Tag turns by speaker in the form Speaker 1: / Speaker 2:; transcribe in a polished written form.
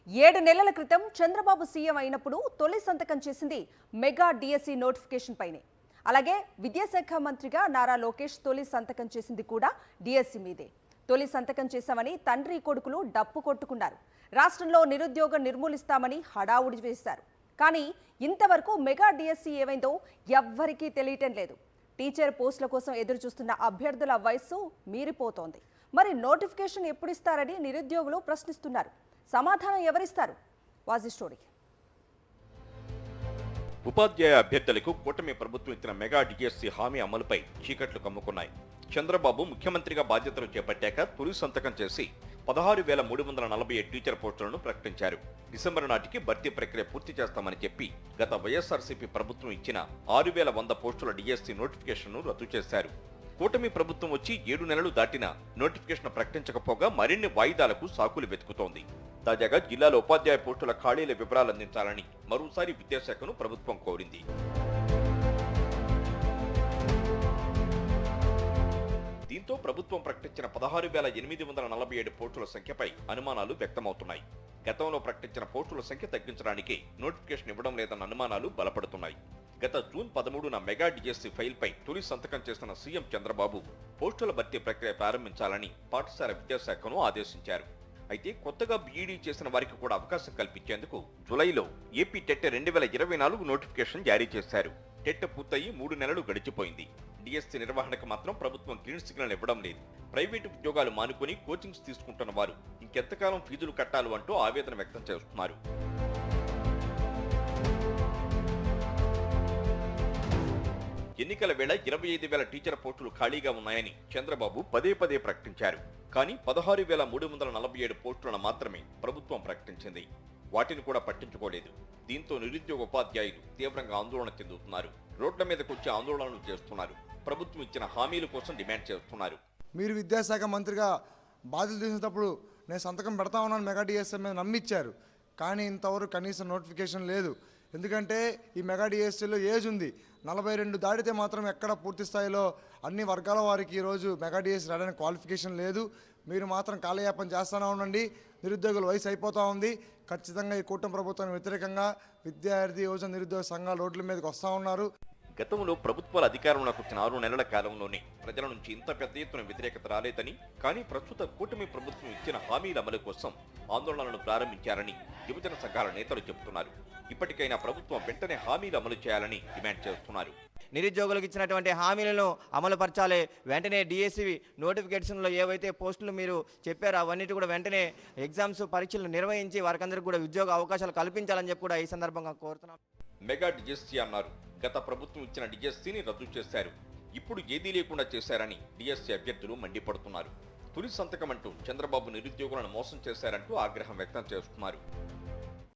Speaker 1: 7 నెలల క్రితం చంద్రబాబు సీఎం అయినప్పుడు తొలి సంతకం చేసింది మెగా డిఎస్సి నోటిఫికేషన్ పైనే. అలాగే విద్యాశాఖ మంత్రిగా నారా లోకేష్ తొలి సంతకం చేసింది కూడా డిఎస్సి మీదే. తొలి సంతకం చేశామని తండ్రి కొడుకులు డప్పు కొట్టుకున్నారు. రాష్ట్రంలో నిరుద్యోగం నిర్మూలిస్తామని హడావుడి చేశారు. కానీ ఇంతవరకు మెగా డిఎస్సి ఏమైందో ఎవ్వరికీ తెలియటం లేదు. టీచర్ పోస్టుల కోసం ఎదురు చూస్తున్న అభ్యర్థుల వయస్సు మీరిపోతోంది. మరి నోటిఫికేషన్ ఎప్పుడు ఇస్తారని నిరుద్యోగులు ప్రశ్నిస్తున్నారు. సమాధానం ఎవరిస్తారు? Was the story.
Speaker 2: ఉపాధ్యాయ అభ్యర్థులకు కూటమి ప్రభుత్వం ఇచ్చిన మెగా డిఎస్సి హామీ అమలుపై చీకట్లు కమ్ముకున్నాయి. చంద్రబాబు ముఖ్యమంత్రిగా బాధ్యతలు చేపట్టాక తొలి సంతకం చేసి 16,347 టీచర్ పోస్టులను ప్రకటించారు. డిసెంబర్ నాటికి భర్తీ ప్రక్రియ పూర్తి చేస్తామని చెప్పి గత వైఎస్ఆర్సీపీ ప్రభుత్వం ఇచ్చిన 6,100 పోస్టుల డిఎస్సి నోటిఫికేషన్ను రద్దు చేశారు. కూటమి ప్రభుత్వం వచ్చి 7 నెలలు దాటినా నోటిఫికేషన్ ప్రకటించకపోగా మరిన్ని వాయిదాలకు సాకులు వెతుకుతోంది. తాజాగా జిల్లాలో ఉపాధ్యాయ పోస్టుల ఖాళీల వివరాలు అందించాలని మరోసారి విద్యాశాఖను ప్రభుత్వం కోరింది. దీంతో ప్రభుత్వం ప్రకటించిన 16,847 పోస్టుల సంఖ్యపై అనుమానాలు వ్యక్తమవుతున్నాయి. గతంలో ప్రకటించిన పోస్టుల సంఖ్య తగ్గించడానికి నోటిఫికేషన్ ఇవ్వడం లేదన్న అనుమానాలు బలపడుతున్నాయి. గత జూన్ 13న మెగా డిఎస్సి ఫైల్పై తొలి సంతకం చేసిన సీఎం చంద్రబాబు పోస్టుల భర్తీ ప్రక్రియ ప్రారంభించాలని పాఠశాల విద్యాశాఖను ఆదేశించారు. అయితే కొత్తగా బీఈడీ చేసిన వారికి కూడా అవకాశం కల్పించేందుకు జులైలో ఏపీ టెట్ 2024 నోటిఫికేషన్ జారీ చేశారు. టెట్ పూర్తయి 3 నెలలు గడిచిపోయింది. డిఎస్సి నిర్వహణకు మాత్రం ప్రభుత్వం గ్రీన్ సిగ్నల్ ఇవ్వడం లేదు. ప్రైవేటు ఉద్యోగాలు మానుకుని కోచింగ్స్ తీసుకుంటున్న వారు ఇంకెంతకాలం ఫీజులు కట్టాలు అంటూ ఆవేదన వ్యక్తం చేస్తున్నారు. ఎన్నికల వేళ 25,000 టీచర్ పోస్టులు ఖాళీగా ఉన్నాయని చంద్రబాబు పదే పదే ప్రకటించారు. కానీ 16,347 పోస్టులను మాత్రమే ప్రభుత్వం ప్రకటించింది. వాటిని కూడా పట్టించుకోలేదు. దీంతో నిరుద్యోగ ఉపాధ్యాయులు తీవ్రంగా ఆందోళన చెందుతున్నారు. రోడ్ల మీదకు వచ్చి ఆందోళనలు చేస్తున్నారు. ప్రభుత్వం ఇచ్చిన హామీల కోసం డిమాండ్ చేస్తున్నారు.
Speaker 3: మీరు విద్యాశాఖ మంత్రిగా బాధ్యత తీసినప్పుడు నేను సంతకం పెడతా ఉన్నాను మెగా డిఎస్సి మీద నమ్మిచ్చారు. కానీ ఇంతవరకు కనీసం నోటిఫికేషన్ లేదు. ఎందుకంటే ఈ మెగా డిఎస్సిలో ఏజ్ ఉంది. 42 దాటితే మాత్రం ఎక్కడ పూర్తి స్థాయిలో అన్ని వర్గాల వారికి ఈరోజు మెగా డిఎస్సి రావడానికి క్వాలిఫికేషన్ లేదు. మీరు మాత్రం కాలయాపన చేస్తూనే ఉండండి. నిరుద్యోగుల వయసు అయిపోతూ ఉంది. ఖచ్చితంగా ఈ కూటమి ప్రభుత్వానికి వ్యతిరేకంగా విద్యార్థి యువజన నిరుద్యోగ సంఘాలు రోడ్ల మీదకి వస్తూ ఉన్నారు.
Speaker 2: గతంలో ప్రభుత్వాల అధికారంలోకి వచ్చిన 6 నెలల కాలంలోనే ప్రజల నుంచి ఇంత పెద్ద ఎత్తున వ్యతిరేకత రాలేదని, కానీ ప్రస్తుత కూటమి ప్రభుత్వం ఇచ్చిన హామీల అమలు కోసం ఆందోళనలను ప్రారంభించారని యువజన సంఘాల నేతలు చెబుతున్నారు. ఇప్పటికైనా ప్రభుత్వం వెంటనే హామీలు అమలు చేయాలని డిమాండ్ చేస్తున్నారు.
Speaker 4: నిరుద్యోగులకు ఇచ్చినటువంటి హామీలను అమలు పరచాలి. వెంటనే డిఎస్సి నోటిఫికేషన్లో ఏవైతే పోస్టులు మీరు చెప్పారో అవన్నిటి కూడా వెంటనే ఎగ్జామ్స్ పరీక్షలు నిర్వహించి వారికందరికీ కూడా ఉద్యోగ అవకాశాలు కల్పించాలని చెప్పి కూడా ఈ సందర్భంగా కోరుతున్నాం.
Speaker 2: మెగా డిఎస్సి అన్నారు. గత ప్రభుత్వం ఇచ్చిన డిఎస్సిని రద్దు చేశారు. ఇప్పుడు ఏదీ లేకుండా చేశారని డిఎస్సి అభ్యర్థులు మండిపడుతున్నారు. తొలి సంతకం అంటూ చంద్రబాబు నిరుద్యోగులను మోసం చేశారంటూ ఆగ్రహం వ్యక్తం చేస్తున్నారు.